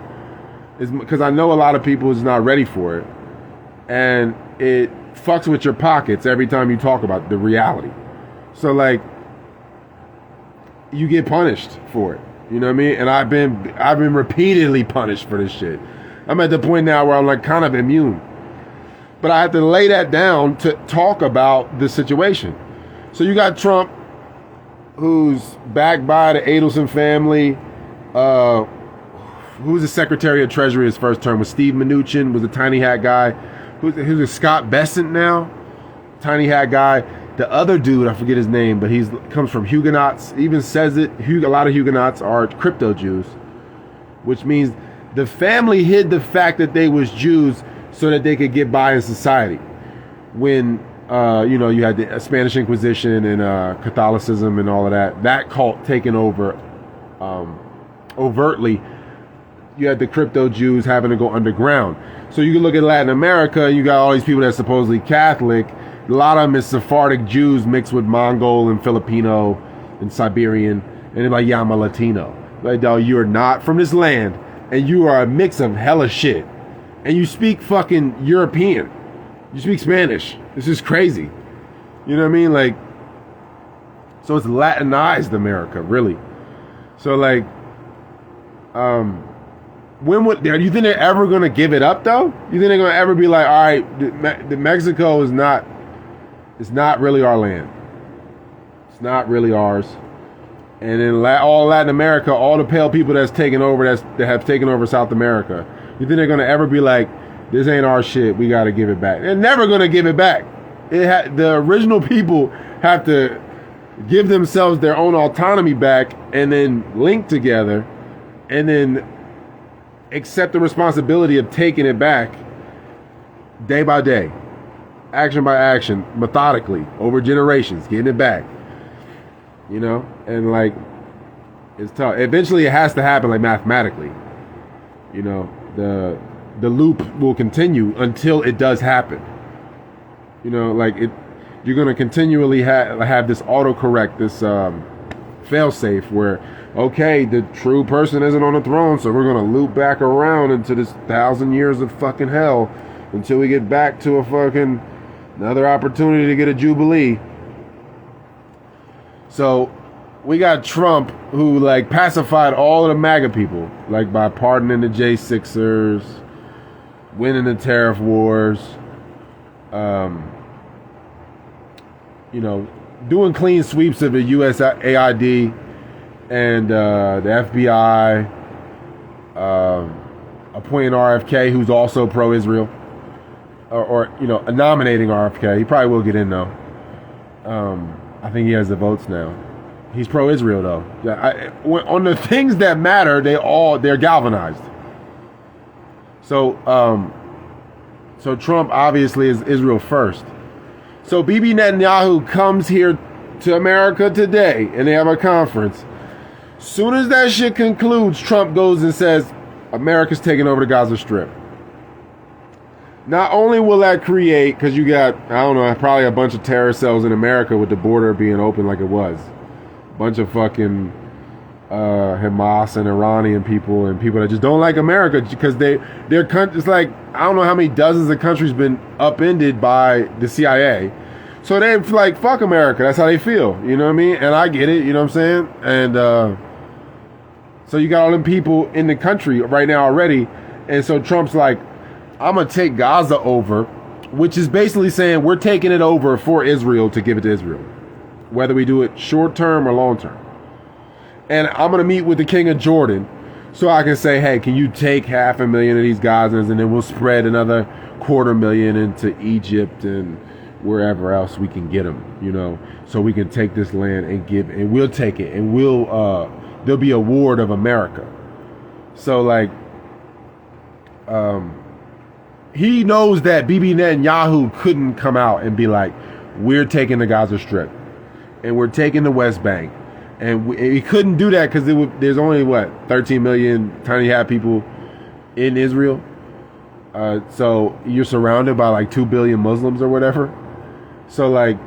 It's because I know a lot of people is not ready for it. And it fucks with your pockets every time you talk about the reality. So like you get punished for it. You know what I mean? And I've been repeatedly punished for this shit. I'm at the point now where I'm like kind of immune. But I have to lay that down to talk about the situation. So you got Trump, who's backed by the Adelson family, who was the Secretary of Treasury his first term, was Steve Mnuchin, was the tiny hat guy, who's a Scott Bessent now, tiny hat guy. The other dude, I forget his name, but he comes from Huguenots, even says it, a lot of Huguenots are crypto Jews, which means the family hid the fact that they was Jews so that they could get by in society. When you had the Spanish Inquisition and Catholicism and all of that cult taking over overtly. You had the crypto Jews having to go underground. So you can look at Latin America, you got all these people that are supposedly Catholic. A lot of them is Sephardic Jews mixed with Mongol and Filipino and Siberian. And they're like, yeah, I'm a Latino. Like, dog, you're not from this land. And you are a mix of hella shit. And you speak fucking European. You speak Spanish. This is crazy. You know what I mean? Like, so it's Latinized America, really. So like, do you think they're ever going to give it up though? You think they're going to ever be like, all right, the Mexico is not really our land. It's not really ours. And in all Latin America, all the pale people that have taken over South America, you think they're going to ever be like, this ain't our shit, we got to give it back? They're never going to give it back. The original people have to give themselves their own autonomy back and then link together and then accept the responsibility of taking it back day by day, action by action, methodically, over generations, getting it back. You know? And like, it's tough. Eventually it has to happen like mathematically. You know, the loop will continue until it does happen. You know, like you're going to continually have this autocorrect, this fail-safe where, okay, the true person isn't on the throne, so we're going to loop back around into this 1,000 years of fucking hell until we get back to another opportunity to get a jubilee. So we got Trump, who like pacified all of the MAGA people, like by pardoning the J6ers, winning the tariff wars, doing clean sweeps of the USAID and the FBI, appointing RFK, who's also pro-Israel, or nominating RFK. He probably will get in though. I think he has the votes now. He's pro-Israel though. Yeah, on the things that matter, they're galvanized. So Trump obviously is Israel first. So Bibi Netanyahu comes here to America today, and they have a conference. Soon as that shit concludes, Trump goes and says, America's taking over the Gaza Strip. Not only will that create, because you got, I don't know, probably a bunch of terror cells in America with the border being open like it was. A bunch of fucking Hamas and Iranian people and people that just don't like America because their country, it's like, I don't know how many dozens of countries been upended by the CIA. So they're like, fuck America. That's how they feel. You know what I mean? And I get it. You know what I'm saying? And so you got all them people in the country right now already. And so Trump's like, I'm going to take Gaza over, which is basically saying we're taking it over for Israel to give it to Israel, whether we do it short term or long term. And I'm going to meet with the king of Jordan so I can say, hey, can you take 500,000 of these Gazans and then we'll spread another 250,000 into Egypt and wherever else we can get them, so we can take this land and we'll take it and we'll there'll be a ward of America. So like, he knows that Bibi Netanyahu couldn't come out and be like, we're taking the Gaza Strip and we're taking the West Bank. And he couldn't do that because there's only, 13 million tiny hat people in Israel. So you're surrounded by like 2 billion Muslims or whatever. So like,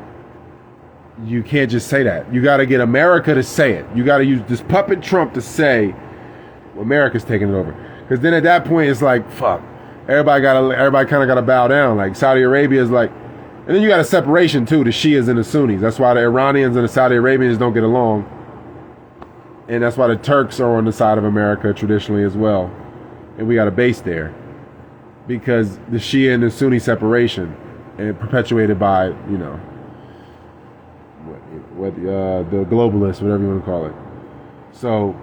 you can't just say that. You got to get America to say it. You got to use this puppet Trump to say, well, America's taking it over. Because then at that point, it's like, fuck. Everybody kind of got to bow down. Like Saudi Arabia is like, and then you got a separation too, the Shias and the Sunnis. That's why the Iranians and the Saudi Arabians don't get along. And that's why the Turks are on the side of America traditionally as well. And we got a base there. Because the Shia and the Sunni separation, and perpetuated by, the globalists, whatever you want to call it. So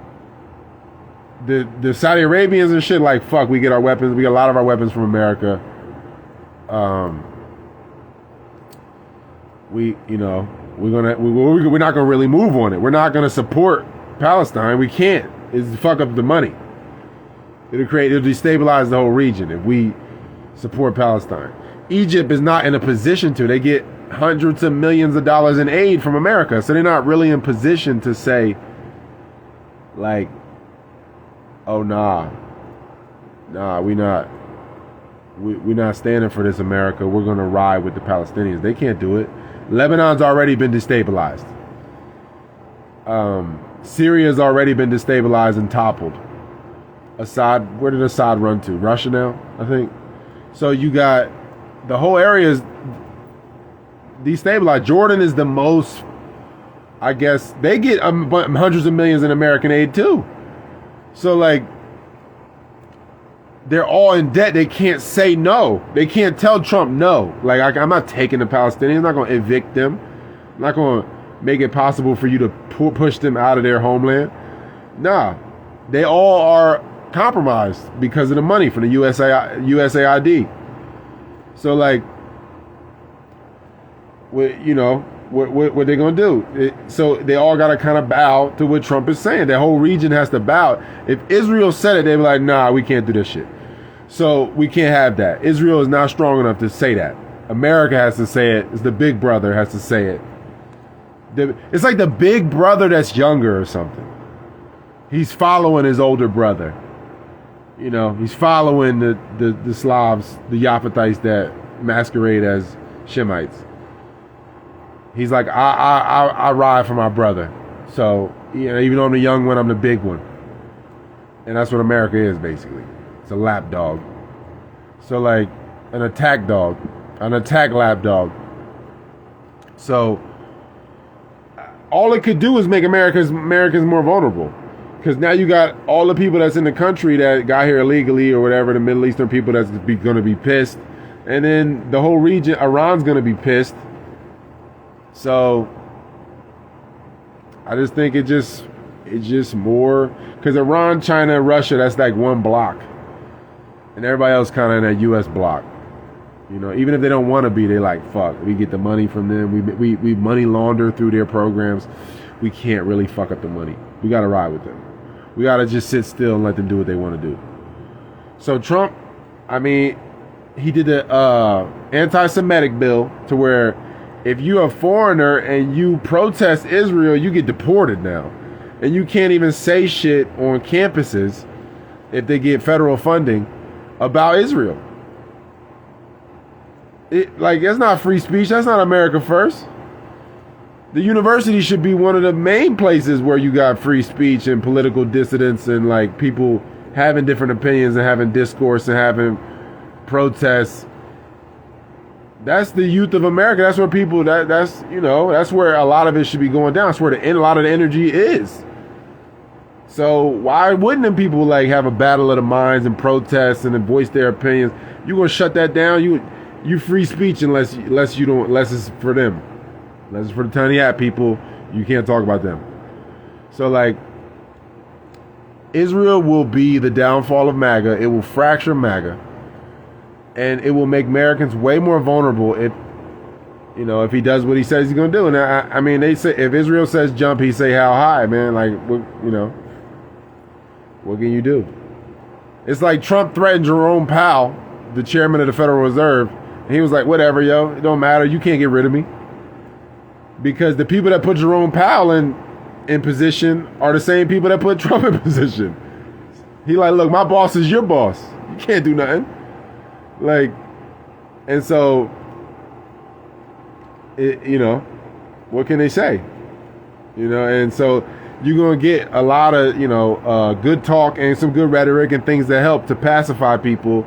the Saudi Arabians and shit, like, fuck, we get our weapons, we get a lot of our weapons from America. We're not gonna really move on it. We're not gonna support Palestine. We can't. It's fuck up the money. It'll destabilize the whole region if we support Palestine. Egypt is not in a position to. They get hundreds of millions of dollars in aid from America, so they're not really in position to say, like, oh we're not standing for this, America. We're gonna ride with the Palestinians. They can't do it. Lebanon's already been destabilized. Syria's already been destabilized and toppled. Assad, where did Assad run to? Russia now, I think. So you got the whole area is destabilized. Jordan is the most, I guess, they get hundreds of millions in American aid too. So like, they're all in debt. They can't say no. They can't tell Trump no. Like, I'm not taking the Palestinians. I'm not going to evict them. I'm not going to make it possible for you to push them out of their homeland. Nah, they all are compromised because of the money from the USAID. So like, what they gonna do? So they all gotta kind of bow to what Trump is saying. The whole region has to bow. If Israel said it, they'd be like, nah, we can't do this shit. So we can't have that. Israel is not strong enough to say that. America has to say it. It's the big brother has to say it. It's like the big brother that's younger or something. He's following his older brother. He's following the Slavs, the Yaphethites that masquerade as Shemites. He's like, I ride for my brother. So, even though I'm the young one, I'm the big one. And that's what America is, basically. It's a lap dog. So, like, an attack dog. An attack lap dog. So, all it could do is make Americans more vulnerable. Because now you got all the people that's in the country that got here illegally or whatever, the Middle Eastern people that's going to be pissed. And then the whole region, Iran's going to be pissed. So I just think it's just more, because Iran, China, and Russia, that's like one block. And everybody else kind of in that U.S. block. Even if they don't want to be, they like, fuck, we get the money from them. We money launder through their programs. We can't really fuck up the money. We got to ride with them. We got to just sit still and let them do what they want to do. So Trump, he did the anti-Semitic bill to where if you're a foreigner and you protest Israel, you get deported now. And you can't even say shit on campuses if they get federal funding about Israel. That's not free speech. That's not America first. The university should be one of the main places where you got free speech and political dissidents and like people having different opinions and having discourse and having protests. That's the youth of America. That's where people, that's where a lot of it should be going down. That's where a lot of the energy is. So why wouldn't them people like have a battle of the minds and protest and then voice their opinions? You gonna shut that down? You free speech unless it's for them. Unless it's for the tiny hat people, you can't talk about them. So like, Israel will be the downfall of MAGA. It will fracture MAGA. And it will make Americans way more vulnerable You know, if he does what he says he's gonna do. And I mean, they say if Israel says jump, he say how high, man. Like, you know, what can you do? It's like Trump threatened Jerome Powell, the chairman of the Federal Reserve, and he was like, whatever, yo, it don't matter. You can't get rid of me. Because the people that put Jerome Powell in position are the same people that put Trump in position. He like, look, my boss is your boss. You can't do nothing. Like, and so, you know, what can they say? You know, and so you're going to get a lot of, you know, good talk and some good rhetoric and things that help to pacify people,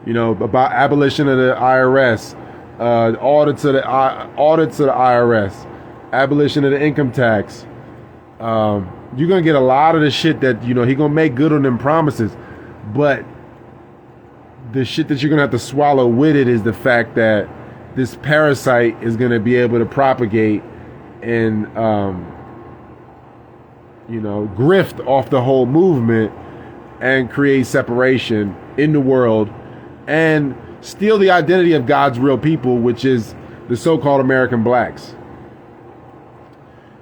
you know, about abolition of the IRS, audits of the IRS, abolition of the income tax. You're going to get a lot of the shit that, you know, he going to make good on them promises. But the shit that you're going to have to swallow with it is the fact that this parasite is going to be able to propagate and, you know, grift off the whole movement and create separation in the world and steal the identity of God's real people, which is the so-called American blacks.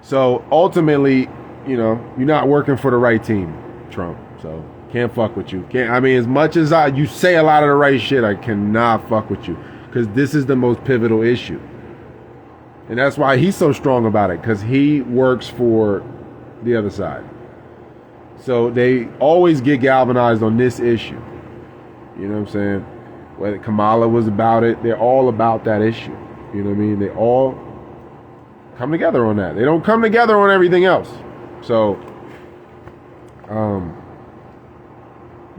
So ultimately, you know, you're not working for the right team, Trump. So can't fuck with you. Can't. I mean, as much as you say a lot of the right shit, I cannot fuck with you because this is the most pivotal issue. And that's why he's so strong about it, because he works for the other side. So they always get galvanized on this issue. You know what I'm saying? Whether Kamala was about it, they're all about that issue. You know what I mean? They all come together on that. They don't come together on everything else. So,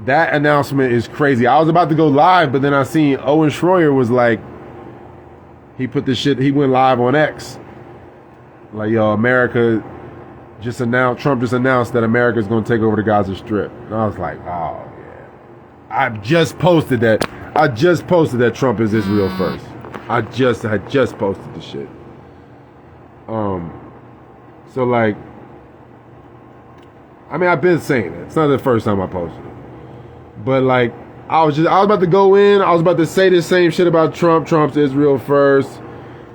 that announcement is crazy. I was about to go live, but then I seen Owen Schroyer was like, he put the shit, he went live on X. Like, yo, America just announced, Trump just announced that America's going to take over the Gaza Strip. And I was like, oh, yeah. I just posted that Trump is Israel first. I just posted the shit. So like, I mean, I've been saying it. It's not the first time I posted it. But like, I was about to go in. I was about to say the same shit about Trump. Trump's Israel first.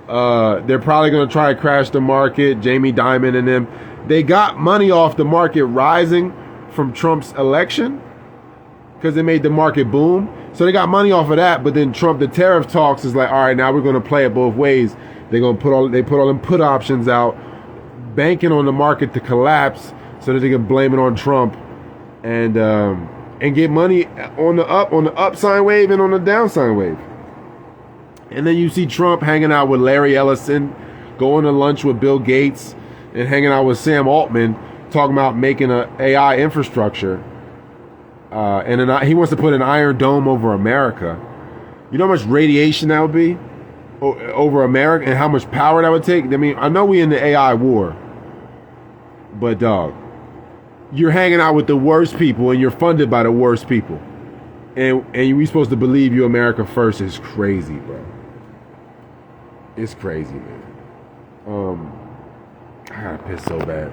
They're probably going to try to crash the market. Jamie Dimon and them. They got money off the market rising from Trump's election because they made the market boom. So they got money off of that. But then Trump, the tariff talks is like, all right, now we're going to play it both ways. They're going to they put all them put options out, banking on the market to collapse so that they can blame it on Trump and get money on the up sine wave and on the down sine wave. And then you see Trump hanging out with Larry Ellison, going to lunch with Bill Gates, and hanging out with Sam Altman, talking about making an AI infrastructure. And he wants to put an iron dome over America. You know how much radiation that would be over America and how much power that would take? I mean, I know we in the AI war, but dog, you're hanging out with the worst people and you're funded by the worst people. And we supposed to believe you America first is crazy, bro. It's crazy, man. I gotta piss so bad.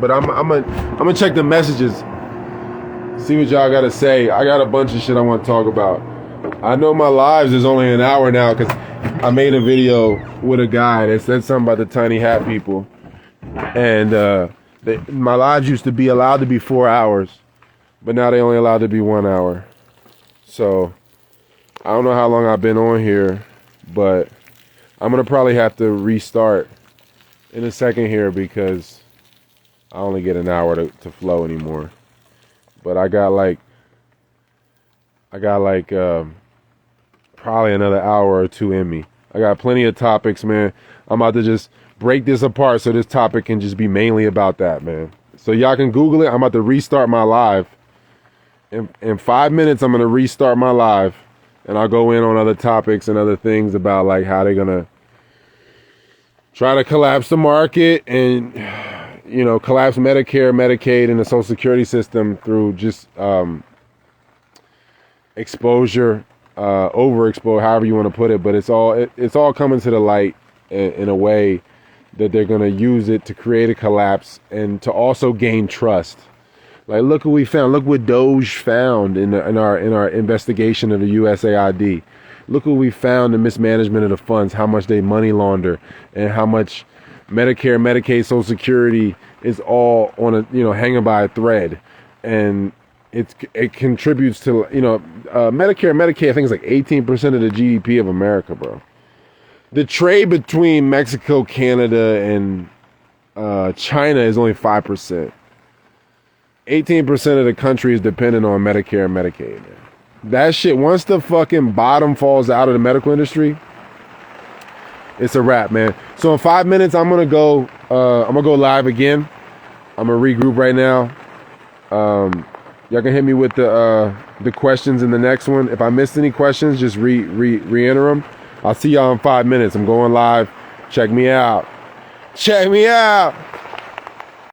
But I'm gonna check the messages, see what y'all gotta say. I got a bunch of shit I want to talk about. I know my lives is only an hour now because I made a video with a guy that said something about the tiny hat people. And my lives used to be allowed to be 4 hours, but now they only allowed to be 1 hour. So I don't know how long I've been on here, but I'm going to probably have to restart in a second here because I only get an hour to flow anymore. But I got like probably another hour or two in me. I got plenty of topics, man. I'm about to just break this apart so this topic can just be mainly about that, man. So y'all can Google it. I'm about to restart my live. In 5 minutes, I'm going to restart my live. And I'll go in on other topics and other things about like how they're going to try to collapse the market and, you know, collapse Medicare, Medicaid, and the Social Security system through just exposure, overexposure, however you want to put it. But it's all coming to the light in a way that they're going to use it to create a collapse and to also gain trust. Like, look what we found. Look what Doge found in our investigation of the USAID. Look what we found in mismanagement of the funds, how much they money launder, and how much Medicare, Medicaid, Social Security is all on a, hanging by a thread. And it contributes to, Medicare, Medicaid, I think it's like 18% of the GDP of America, bro. The trade between Mexico, Canada, and China is only 5%. 18% of the country is dependent on Medicare and Medicaid, man. That shit, once the fucking bottom falls out of the medical industry, it's a wrap, man. So in 5 minutes, I'm gonna go live again. I'm gonna regroup right now. Y'all can hit me with the questions in the next one. If I missed any questions, just re-enter them. I'll see y'all in 5 minutes. I'm going live. Check me out. Check me out.